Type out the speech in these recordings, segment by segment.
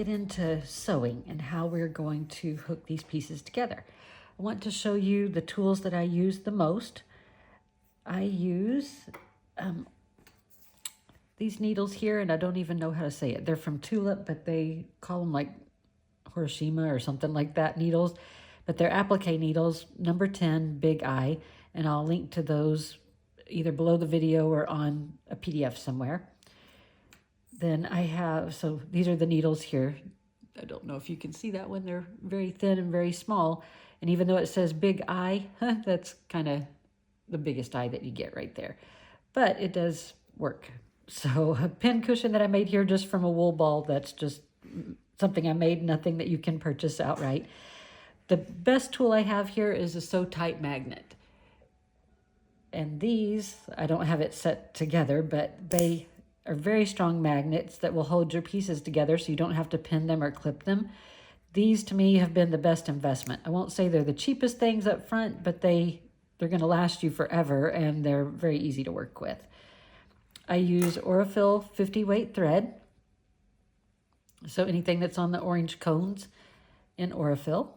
get into sewing and how we're going to hook these pieces together. I want to show you the tools that I use the most. I use these needles here, and I don't even know how to say it. They're from Tulip, but they call them like Hiroshima or something like that needles. But they're applique needles, number 10, big I, and I'll link to those either below the video or on a PDF somewhere. Then I have, so these are the needles here. I don't know if you can see that one. They're very thin and very small. And even though it says big I, that's kind of the biggest I that you get right there. But it does work. So a pin cushion that I made here just from a wool ball, that's just something I made, nothing that you can purchase outright. The best tool I have here is a Sew Tight magnet. And these, I don't have it set together, but they are very strong magnets that will hold your pieces together so you don't have to pin them or clip them. These to me have been the best investment. I won't say they're the cheapest things up front, but they're going to last you forever, and they're very easy to work with. I use Aurifil 50 weight thread. So anything that's on the orange cones in Aurifil.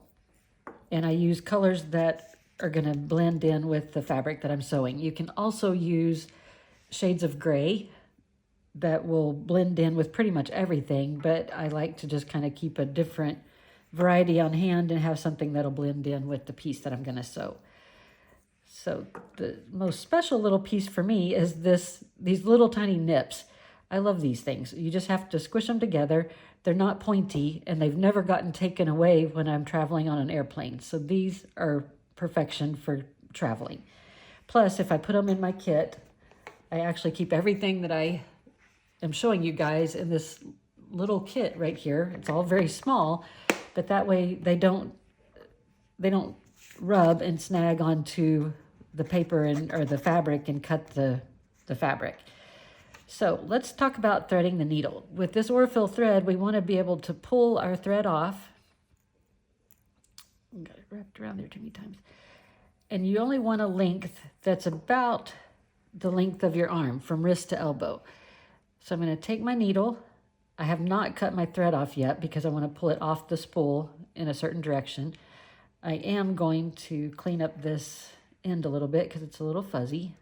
And I use colors that are going to blend in with the fabric that I'm sewing. You can also use shades of gray that will blend in with pretty much everything, but I like to just kind of keep a different variety on hand and have something that'll blend in with the piece that I'm going to sew. So the most special little piece for me is these little tiny nips. I love these things. You just have to squish them together. They're not pointy, and they've never gotten taken away when I'm traveling on an airplane. So these are perfection for traveling. Plus, if I put them in my kit, I actually keep everything that I am showing you guys in this little kit right here. It's all very small, but that way they don't rub and snag onto the paper or the fabric and cut the fabric. So let's talk about threading the needle. With this Aurifil thread, we want to be able to pull our thread off. Got it wrapped around there too many times. And you only want a length that's about the length of your arm, from wrist to elbow. So I'm going to take my needle. I have not cut my thread off yet because I want to pull it off the spool in a certain direction. I am going to clean up this end a little bit because it's a little fuzzy.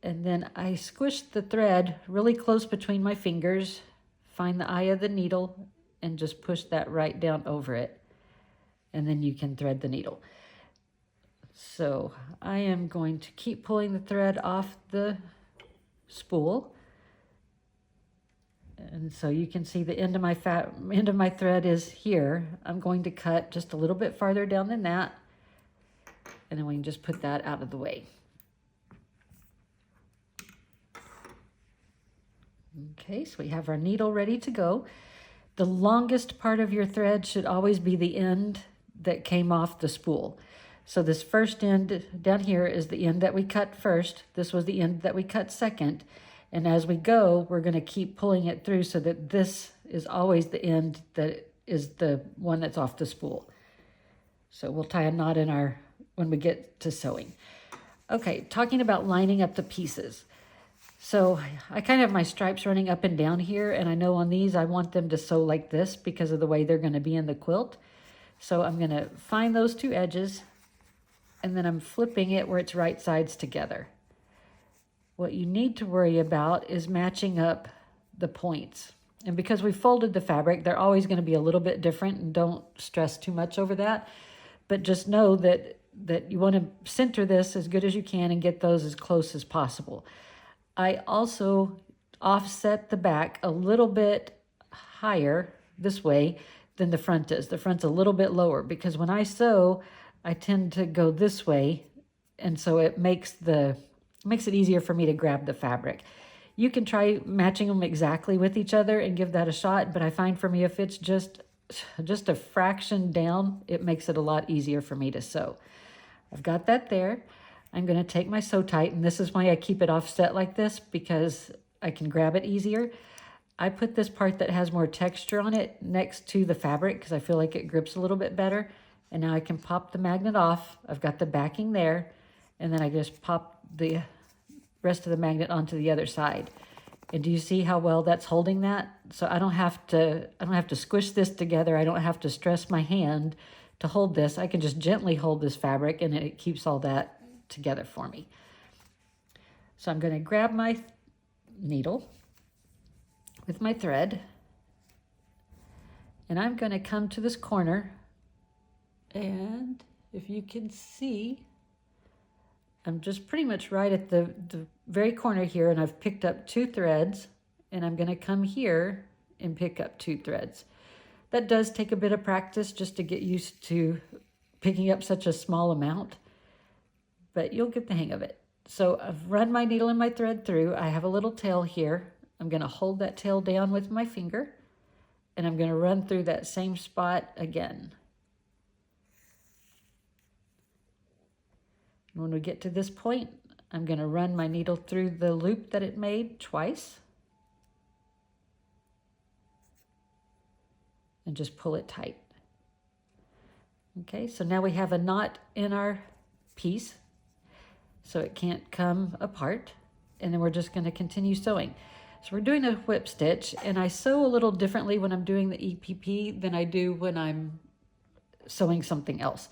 And then I squish the thread really close between my fingers, find the eye of the needle, and just push that right down over it. And then you can thread the needle. So I am going to keep pulling the thread off the spool. And so you can see the end of my thread is here. I'm going to cut just a little bit farther down than that. And then we can just put that out of the way. Okay, so we have our needle ready to go. The longest part of your thread should always be the end that came off the spool. So this first end down here is the end that we cut first. This was the end that we cut second. And as we go, we're going to keep pulling it through so that this is always the end that is the one that's off the spool. So we'll tie a knot when we get to sewing. Okay, talking about lining up the pieces. So I kind of have my stripes running up and down here, and I know on these I want them to sew like this because of the way they're going to be in the quilt. So I'm going to find those two edges, and then I'm flipping it where it's right sides together. What you need to worry about is matching up the points. And because we folded the fabric, they're always going to be a little bit different, and don't stress too much over that. But just know that you want to center this as good as you can and get those as close as possible. I also offset the back a little bit higher this way than the front is. The front's a little bit lower because when I sew, I tend to go this way, and so it makes it easier for me to grab the fabric. You can try matching them exactly with each other and give that a shot, but I find for me if it's just a fraction down, it makes it a lot easier for me to sew. I've got that there. I'm going to take my Sew Tight, and this is why I keep it offset like this, because I can grab it easier. I put this part that has more texture on it next to the fabric because I feel like it grips a little bit better. And now I can pop the magnet off. I've got the backing there, and then I just pop the rest of the magnet onto the other side. And do you see how well that's holding that? So I don't have to squish this together. I don't have to stress my hand to hold this. I can just gently hold this fabric and it keeps all that together for me. So I'm going to grab my needle with my thread, and I'm going to come to this corner, and if you can see, I'm just pretty much right at the very corner here, and I've picked up 2 threads, and I'm going to come here and pick up 2 threads. That does take a bit of practice just to get used to picking up such a small amount, but you'll get the hang of it. So I've run my needle and my thread through. I have a little tail here. I'm going to hold that tail down with my finger, and I'm going to run through that same spot again. And when we get to this point, I'm going to run my needle through the loop that it made twice and just pull it tight. Okay, so now we have a knot in our piece, so it can't come apart, and then we're just going to continue sewing. So we're doing a whip stitch, and I sew a little differently when I'm doing the EPP than I do when I'm sewing something else.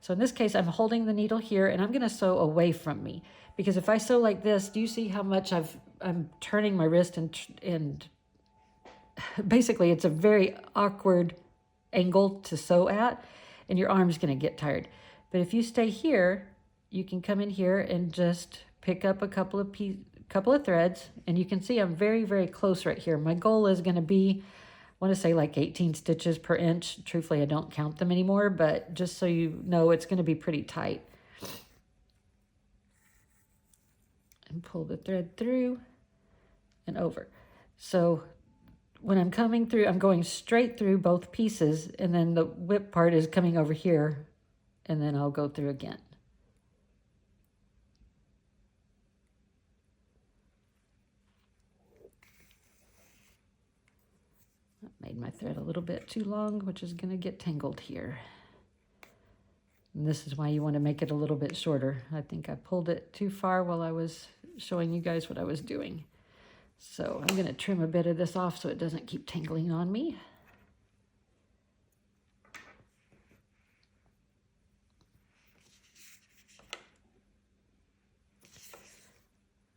So in this case, I'm holding the needle here, and I'm going to sew away from me, because if I sew like this, do you see how much I'm turning my wrist, and basically it's a very awkward angle to sew at, and your arm's going to get tired. But if you stay here, you can come in here and just pick up a couple of threads, and you can see I'm very, very close right here. My goal is going to be, I want to say like 18 stitches per inch. Truthfully, I don't count them anymore, but just so you know, it's going to be pretty tight. And pull the thread through and over. So when I'm coming through, I'm going straight through both pieces, and then the whip part is coming over here, and then I'll go through again. Made my thread a little bit too long, which is going to get tangled here. And this is why you want to make it a little bit shorter. I think I pulled it too far while I was showing you guys what I was doing. So I'm going to trim a bit of this off so it doesn't keep tangling on me.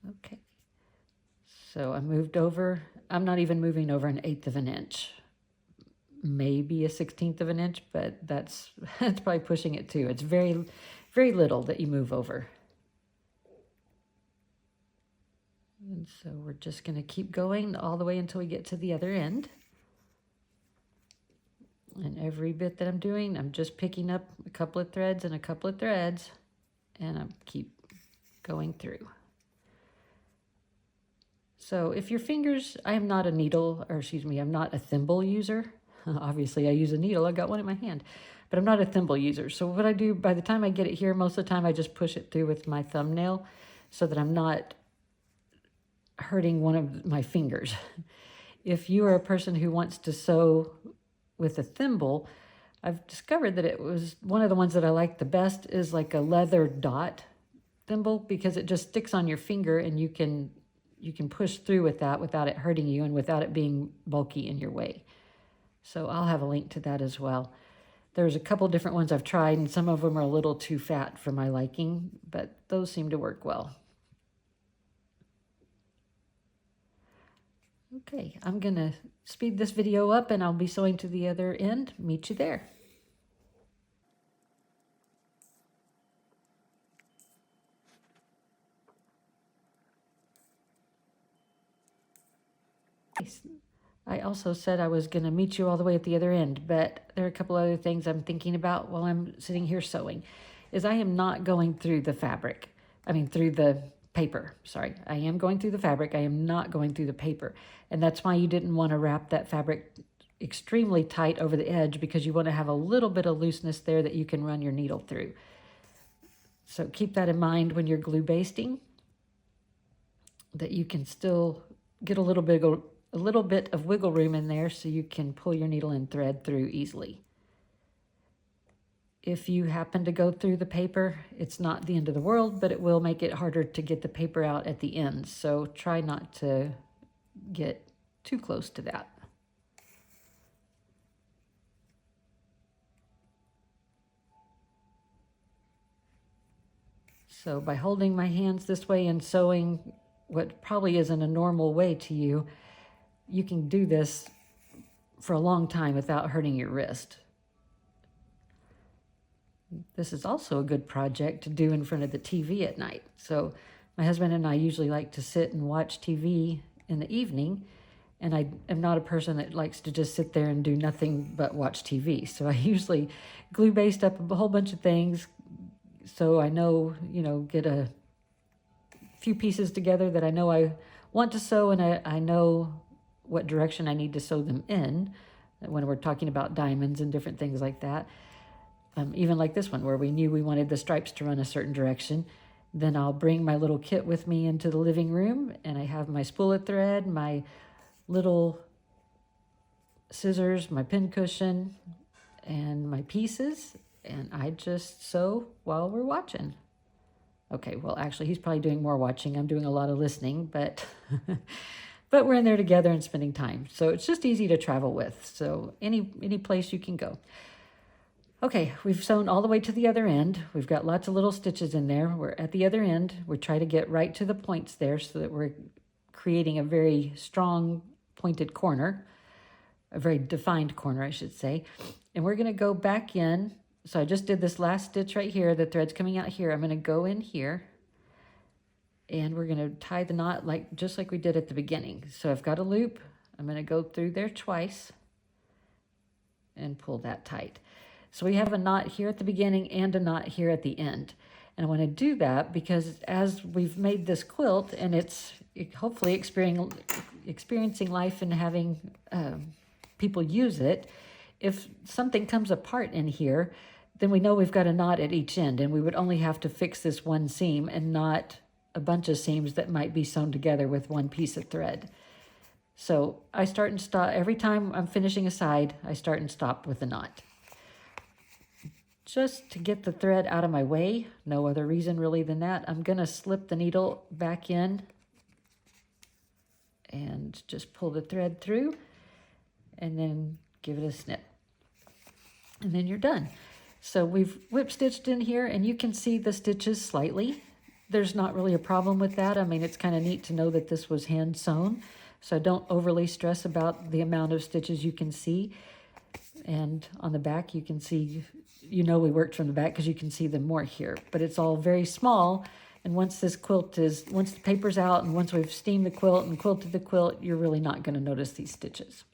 Okay. So I moved over. I'm not even moving over 1/8 of an inch. Maybe a 1/16 of an inch, but that's probably pushing it too. It's very, very little that you move over. And so we're just going to keep going all the way until we get to the other end. And every bit that I'm doing, I'm just picking up a couple of threads and a couple of threads, and I keep going through. So if your fingers, I am not a needle, or excuse me, I'm not a thimble user. Obviously, I use a needle. I got one in my hand, but I'm not a thimble user. So what I do, by the time I get it here, most of the time I just push it through with my thumbnail so that I'm not hurting one of my fingers. If you are a person who wants to sew with a thimble, I've discovered that it was one of the ones that I like the best is like a leather dot thimble, because it just sticks on your finger and you can push through with that without it hurting you and without it being bulky in your way. So I'll have a link to that as well. There's a couple different ones I've tried, and some of them are a little too fat for my liking, but those seem to work well. Okay, I'm going to speed this video up, and I'll be sewing to the other end. Meet you there. I also said I was going to meet you all the way at the other end, but there are a couple other things I'm thinking about while I'm sitting here sewing. Is I am not going through the fabric. Through the paper. Sorry, I am going through the fabric. I am not going through the paper. And that's why you didn't want to wrap that fabric extremely tight over the edge, because you want to have a little bit of looseness there that you can run your needle through. So keep that in mind when you're glue basting, that you can still get a little bit of wiggle room in there so you can pull your needle and thread through easily. If you happen to go through the paper, it's not the end of the world, but it will make it harder to get the paper out at the end. So try not to get too close to that. So by holding my hands this way and sewing what probably isn't a normal way to you, you can do this for a long time without hurting your wrist. This is also a good project to do in front of the TV at night. So my husband and I usually like to sit and watch TV in the evening, and I am not a person that likes to just sit there and do nothing but watch TV. So I usually glue baste up a whole bunch of things, so I know, get a few pieces together that I know I want to sew, and I know what direction I need to sew them in when we're talking about diamonds and different things like that. Even like this one, where we knew we wanted the stripes to run a certain direction. Then I'll bring my little kit with me into the living room, and I have my spool of thread, my little scissors, my pin cushion, and my pieces, and I just sew while we're watching. Okay, well, actually, he's probably doing more watching. I'm doing a lot of listening, but but we're in there together and spending time. So it's just easy to travel with. So any place you can go. Okay, we've sewn all the way to the other end. We've got lots of little stitches in there. We're at the other end. We try to get right to the points there so that we're creating a very strong pointed corner, a very defined corner, I should say. And we're gonna go back in. So I just did this last stitch right here. The thread's coming out here. I'm gonna go in here, and we're gonna tie the knot just like we did at the beginning. So I've got a loop. I'm gonna go through there twice and pull that tight. So we have a knot here at the beginning and a knot here at the end. And I want to do that because as we've made this quilt, and it's hopefully experiencing life and having people use it, if something comes apart in here, then we know we've got a knot at each end, and we would only have to fix this one seam and not a bunch of seams that might be sewn together with one piece of thread. So I start and stop. Every time I'm finishing a side, I start and stop with a knot. Just to get the thread out of my way, no other reason really than that, I'm going to slip the needle back in and just pull the thread through and then give it a snip. And then you're done. So we've whip stitched in here, and you can see the stitches slightly. There's not really a problem with that. I mean, it's kind of neat to know that this was hand sewn, so don't overly stress about the amount of stitches you can see. And on the back, you can see, we worked from the back because you can see them more here, but it's all very small. And once the paper's out and once we've steamed the quilt and quilted the quilt, you're really not going to notice these stitches.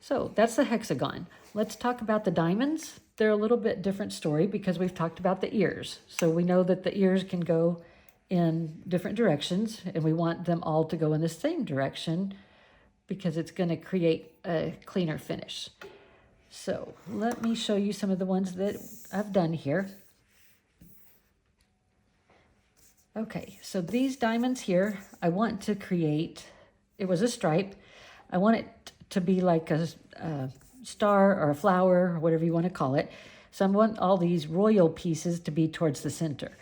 So that's the hexagon. Let's talk about the diamonds. They're a little bit different story because we've talked about the ears. So we know that the ears can go in different directions, and we want them all to go in the same direction because it's going to create a cleaner finish. So let me show you some of the ones that I've done here. Okay, so these diamonds here, I want to create, it was a stripe. I want it to be like a star or a flower or whatever you want to call it. So I want all these royal pieces to be towards the center.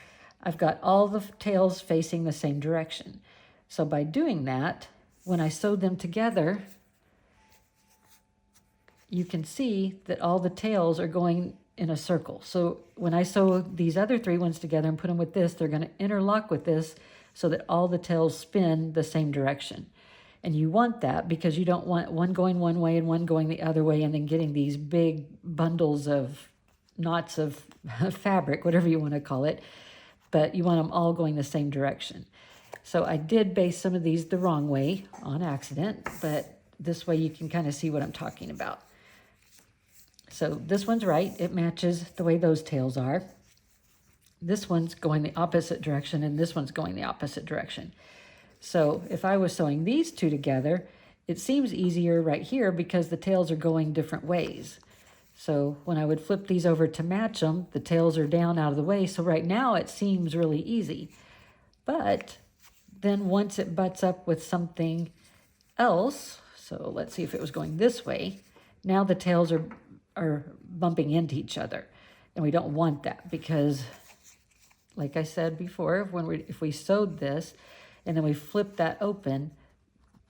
I've got all the tails facing the same direction. So by doing that, when I sewed them together, you can see that all the tails are going in a circle. So when I sew these other three ones together and put them with this, they're going to interlock with this so that all the tails spin the same direction. And you want that because you don't want one going one way and one going the other way and then getting these big bundles of knots of fabric, whatever you want to call it, but you want them all going the same direction. So I did base some of these the wrong way on accident, but this way you can kind of see what I'm talking about. So this one's right. It matches the way those tails are. This one's going the opposite direction, and this one's going the opposite direction. So if I was sewing these two together, it seems easier right here because the tails are going different ways. So when I would flip these over to match them, the tails are down out of the way. So right now it seems really easy. But then once it butts up with something else, so let's see if it was going this way, now the tails are bumping into each other. And we don't want that because, like I said before, if we sewed this and then we flip that open,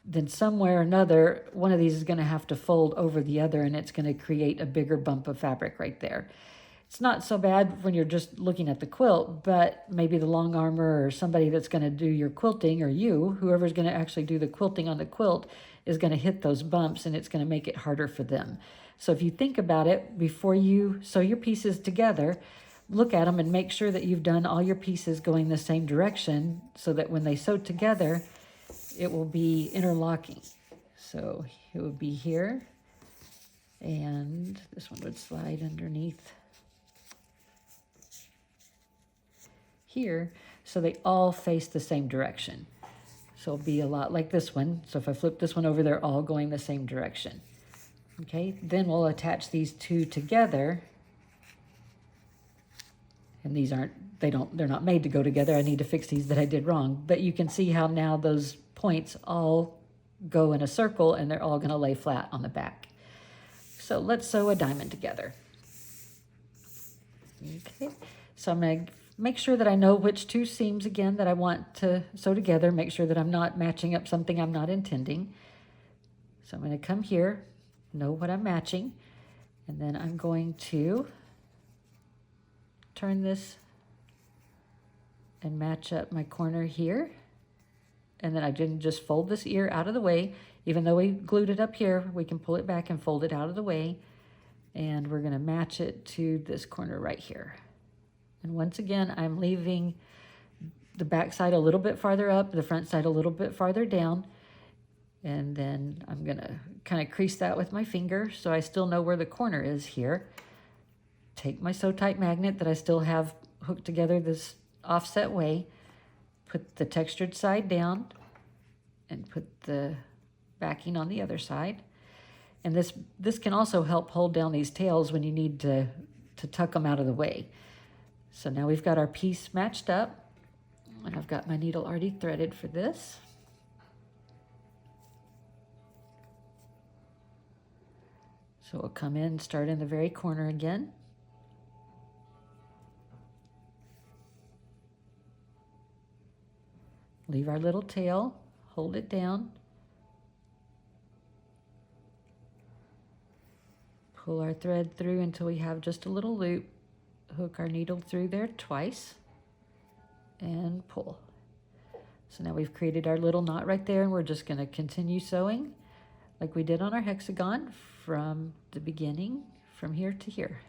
then somewhere or another, one of these is going to have to fold over the other, and it's going to create a bigger bump of fabric right there. It's not so bad when you're just looking at the quilt, but maybe the long armer or somebody that's going to do your quilting, or you, whoever's going to actually do the quilting on the quilt, is going to hit those bumps, and it's going to make it harder for them. So if you think about it, before you sew your pieces together, look at them and make sure that you've done all your pieces going the same direction, so that when they sew together, it will be interlocking. So it would be here, and this one would slide underneath here, so they all face the same direction. So it'll be a lot like this one. So if I flip this one over, they're all going the same direction. Okay, then we'll attach these two together. And these they're not made to go together. I need to fix these that I did wrong. But you can see how now those points all go in a circle, and they're all going to lay flat on the back. So let's sew a diamond together. Okay, so I'm going to make sure that I know which two seams again that I want to sew together. Make sure that I'm not matching up something I'm not intending. So I'm going to come here, know what I'm matching, and then I'm going to turn this and match up my corner here. And then I didn't just fold this ear out of the way. Even though we glued it up here, we can pull it back and fold it out of the way. And we're going to match it to this corner right here. And once again, I'm leaving the back side a little bit farther up, the front side a little bit farther down. And then I'm going to kind of crease that with my finger so I still know where the corner is here. Take my Sew Tight magnet that I still have hooked together this offset way, put the textured side down, and put the backing on the other side. And this can also help hold down these tails when you need to tuck them out of the way. So now we've got our piece matched up, and I've got my needle already threaded for this. So we'll come in, start in the very corner again. Leave our little tail, hold it down, pull our thread through until we have just a little loop, hook our needle through there twice, and pull. So now we've created our little knot right there, and we're just going to continue sewing like we did on our hexagon from the beginning, from here to here.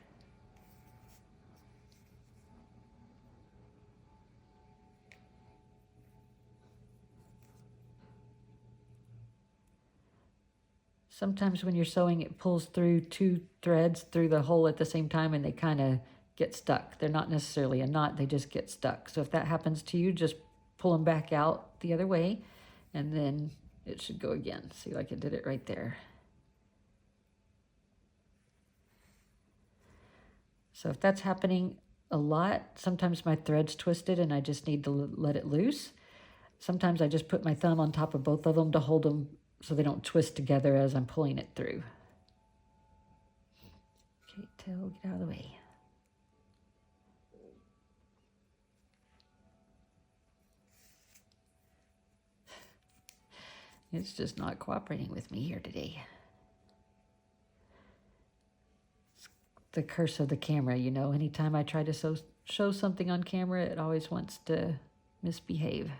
Sometimes when you're sewing, it pulls through two threads through the hole at the same time, and they kind of get stuck. They're not necessarily a knot, they just get stuck. So if that happens to you, just pull them back out the other way, and then it should go again. See, like it did it right there. So if that's happening a lot, sometimes my thread's twisted and I just need to let it loose. Sometimes I just put my thumb on top of both of them to hold them so they don't twist together as I'm pulling it through. Okay, tail, get out of the way. It's just not cooperating with me here today. It's the curse of the camera, you know. Anytime I try to show something on camera, it always wants to misbehave.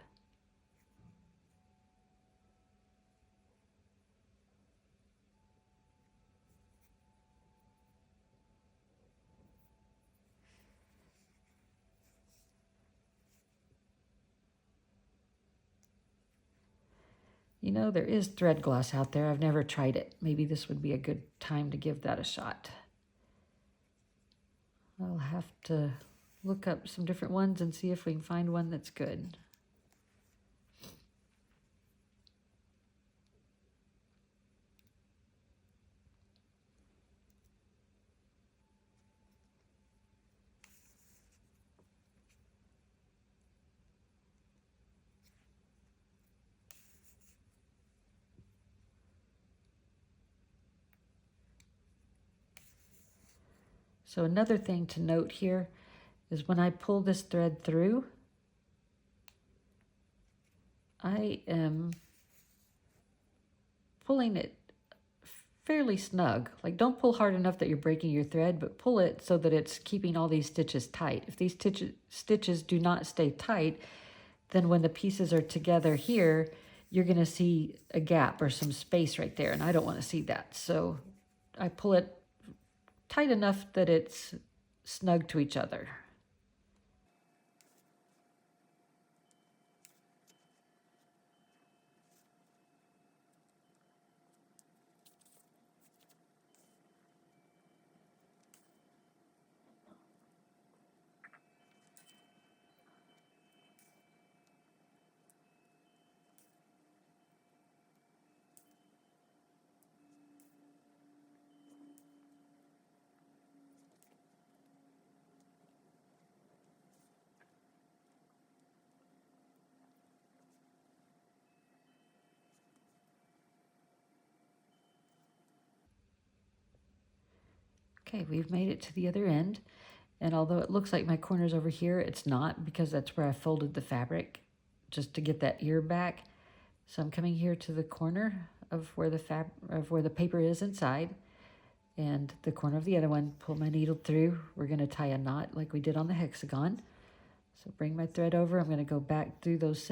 You know, there is thread gloss out there. I've never tried it. Maybe this would be a good time to give that a shot. I'll have to look up some different ones and see if we can find one that's good. So another thing to note here is when I pull this thread through, I am pulling it fairly snug. Like, don't pull hard enough that you're breaking your thread, but pull it so that it's keeping all these stitches tight. If these stitches do not stay tight, then when the pieces are together here, you're going to see a gap or some space right there, and I don't want to see that. So I pull it tight enough that it's snug to each other. Okay, we've made it to the other end. And although it looks like my corner's over here, it's not, because that's where I folded the fabric just to get that ear back. So I'm coming here to the corner of where the paper is inside, and the corner of the other one, pull my needle through. We're going to tie a knot like we did on the hexagon. So bring my thread over. I'm going to go back through those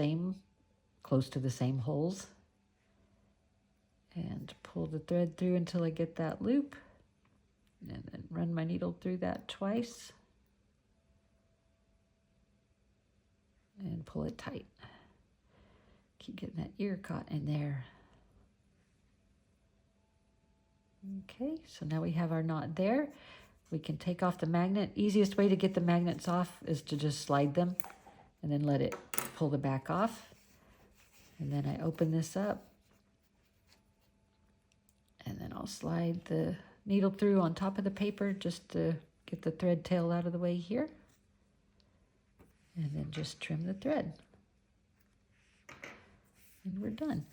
close to the same holes, and pull the thread through until I get that loop, and then run my needle through that twice and pull it tight. Keep getting that ear caught in there. Okay, so now we have our knot there. We can take off the magnet. Easiest way to get the magnets off is to just slide them and then let it pull the back off. And then I open this up, and then I'll slide the needle through on top of the paper just to get the thread tail out of the way here. And then just trim the thread. And we're done.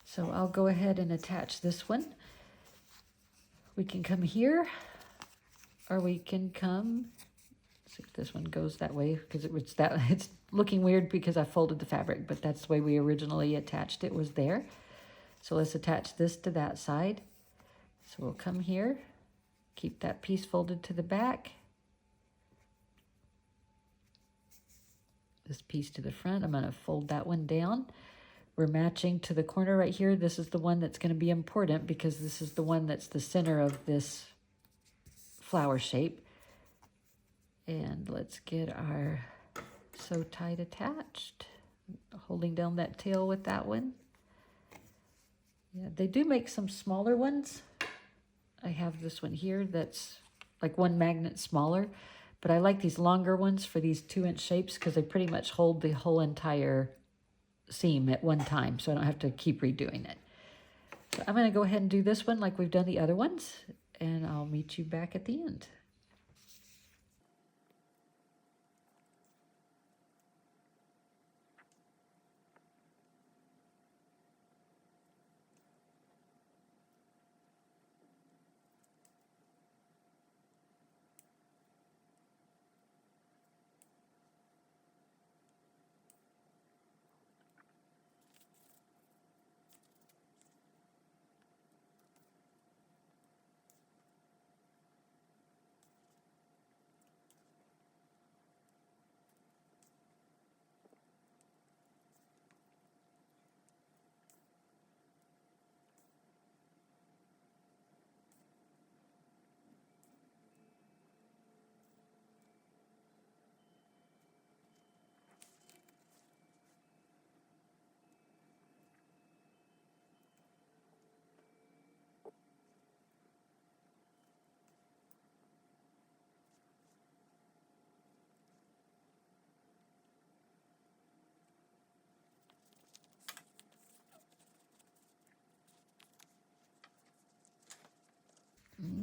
So I'll go ahead and attach this one. We can come here, or we can come, see if this one goes that way, because it's looking weird because I folded the fabric, but that's the way we originally attached it, was there. So let's attach this to that side. So we'll come here, keep that piece folded to the back. This piece to the front, I'm going to fold that one down. We're matching to the corner right here. This is the one that's going to be important because this is the one that's the center of this flower shape. And let's get our sew tight attached, holding down that tail with that one. Yeah, they do make some smaller ones. I have this one here that's like one magnet smaller, but I like these longer ones for these 2-inch shapes because they pretty much hold the whole entire seam at one time, so I don't have to keep redoing it. So I'm going to go ahead and do this one like we've done the other ones, and I'll meet you back at the end.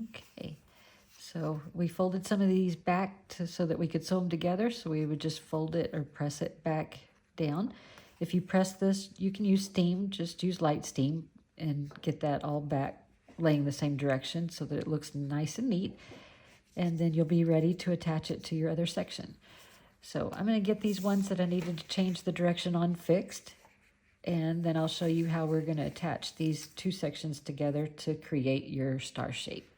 Okay, so we folded some of these back so that we could sew them together. So we would just fold it or press it back down. If you press this, you can use steam, just use light steam and get that all back laying the same direction so that it looks nice and neat. And then you'll be ready to attach it to your other section. So I'm going to get these ones that I needed to change the direction on fixed. And then I'll show you how we're going to attach these two sections together to create your star shape.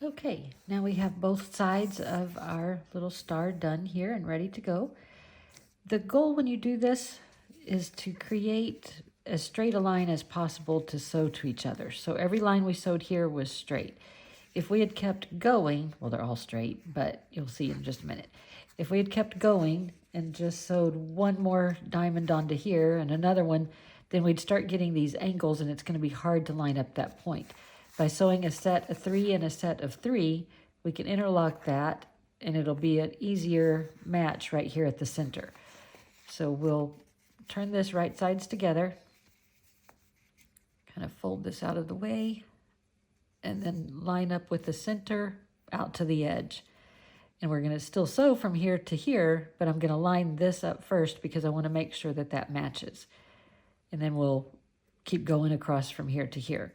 Okay, now we have both sides of our little star done here and ready to go. The goal when you do this is to create as straight a line as possible to sew to each other. So every line we sewed here was straight. If we had kept going, well, they're all straight, but you'll see in just a minute. If we had kept going and just sewed one more diamond onto here and another one, then we'd start getting these angles and it's going to be hard to line up that point. By sewing a set of 3 and a set of 3, we can interlock that and it'll be an easier match right here at the center. So we'll turn this right sides together, kind of fold this out of the way, and then line up with the center out to the edge. And we're going to still sew from here to here, but I'm going to line this up first because I want to make sure that that matches. And then we'll keep going across from here to here.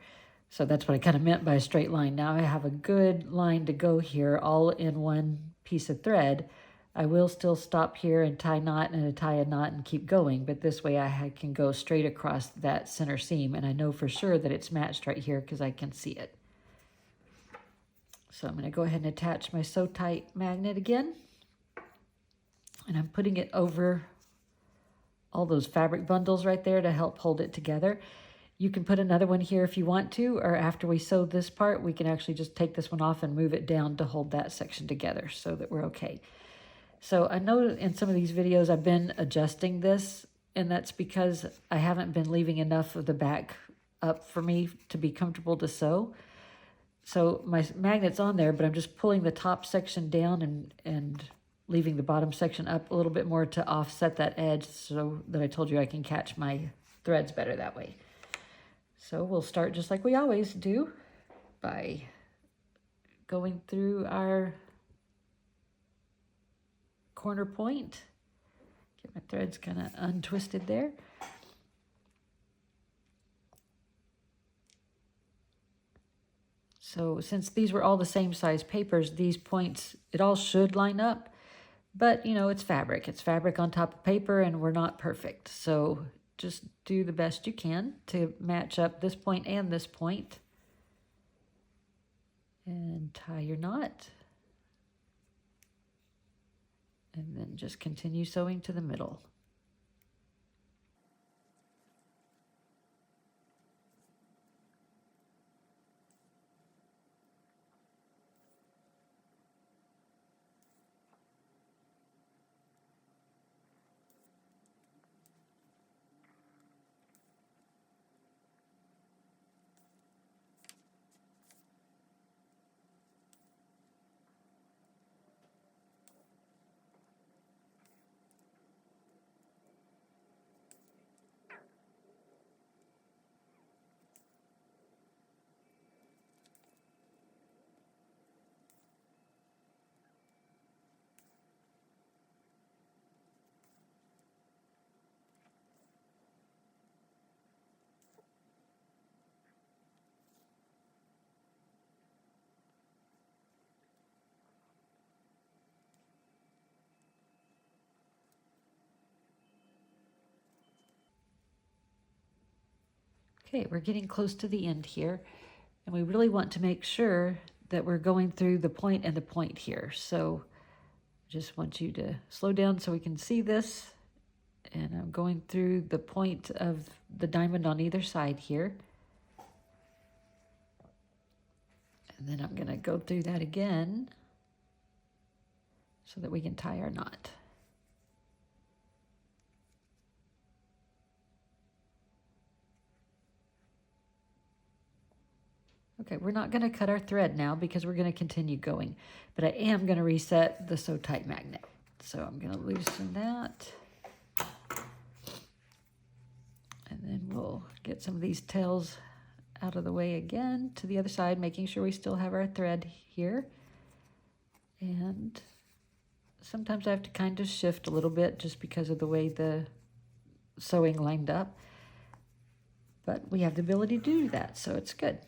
So that's what I kind of meant by a straight line. Now I have a good line to go here, all in one piece of thread. I will still stop here and tie a knot and tie a knot and keep going, but this way I can go straight across that center seam, and I know for sure that it's matched right here because I can see it. So I'm going to go ahead and attach my Sew Tight magnet again, and I'm putting it over all those fabric bundles right there to help hold it together. You can put another one here if you want to, or after we sew this part, we can actually just take this one off and move it down to hold that section together so that we're okay. So I know in some of these videos I've been adjusting this and that's because I haven't been leaving enough of the back up for me to be comfortable to sew. So my magnet's on there, but I'm just pulling the top section down and leaving the bottom section up a little bit more to offset that edge so that I told you I can catch my threads better that way. So we'll start just like we always do by going through our corner point. Get my threads kind of untwisted there. So since these were all the same size papers, these points, it all should line up. But, you know, it's fabric. It's fabric on top of paper, and we're not perfect. So just do the best you can to match up this point and this point. And tie your knot. And then just continue sewing to the middle. Okay, we're getting close to the end here, and we really want to make sure that we're going through the point and the point here. So I just want you to slow down so we can see this. And I'm going through the point of the diamond on either side here. And then I'm going to go through that again so that we can tie our knot. Okay, we're not going to cut our thread now because we're going to continue going, but I am going to reset the Sew Tight magnet. So I'm going to loosen that. And then we'll get some of these tails out of the way again to the other side, making sure we still have our thread here. And sometimes I have to kind of shift a little bit just because of the way the sewing lined up. But we have the ability to do that, so it's good.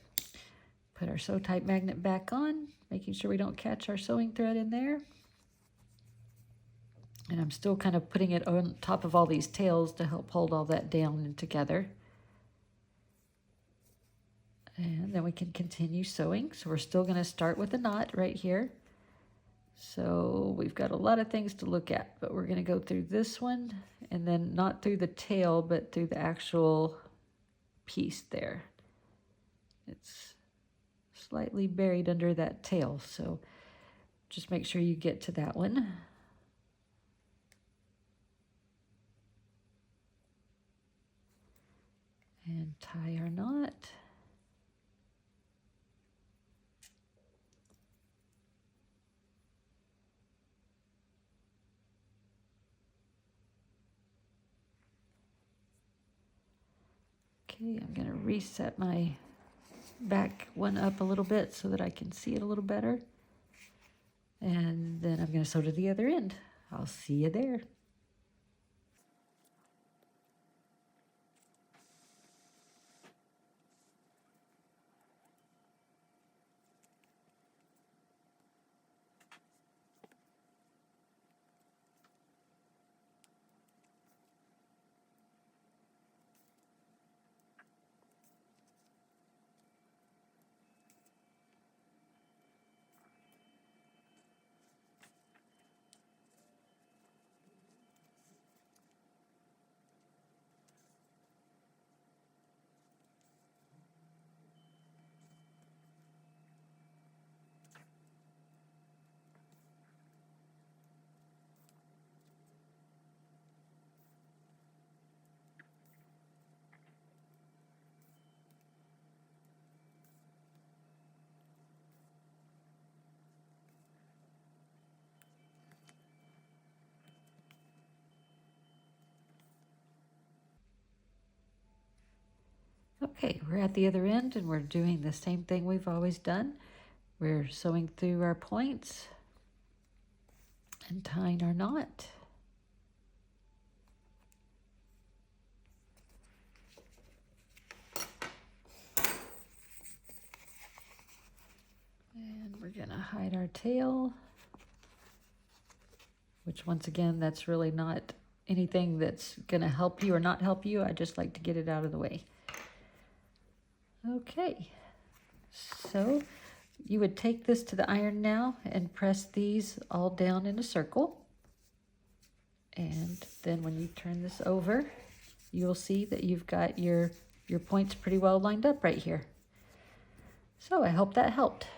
Put our Sew Tight magnet back on, making sure we don't catch our sewing thread in there. And I'm still kind of putting it on top of all these tails to help hold all that down and together. And then we can continue sewing. So we're still going to start with a knot right here. So we've got a lot of things to look at, but we're going to go through this one and then not through the tail, but through the actual piece there. It's slightly buried under that tail, so just make sure you get to that one. And tie our knot. Okay, I'm going to reset my back one up a little bit so that I can see it a little better. And then I'm going to sew to the other end. I'll see you there. Okay, we're at the other end and we're doing the same thing we've always done. We're sewing through our points and tying our knot. And we're gonna hide our tail, which once again, that's really not anything that's gonna help you or not help you. I just like to get it out of the way. Okay, so you would take this to the iron now and press these all down in a circle. And then when you turn this over, you'll see that you've got your points pretty well lined up right here. So I hope that helped.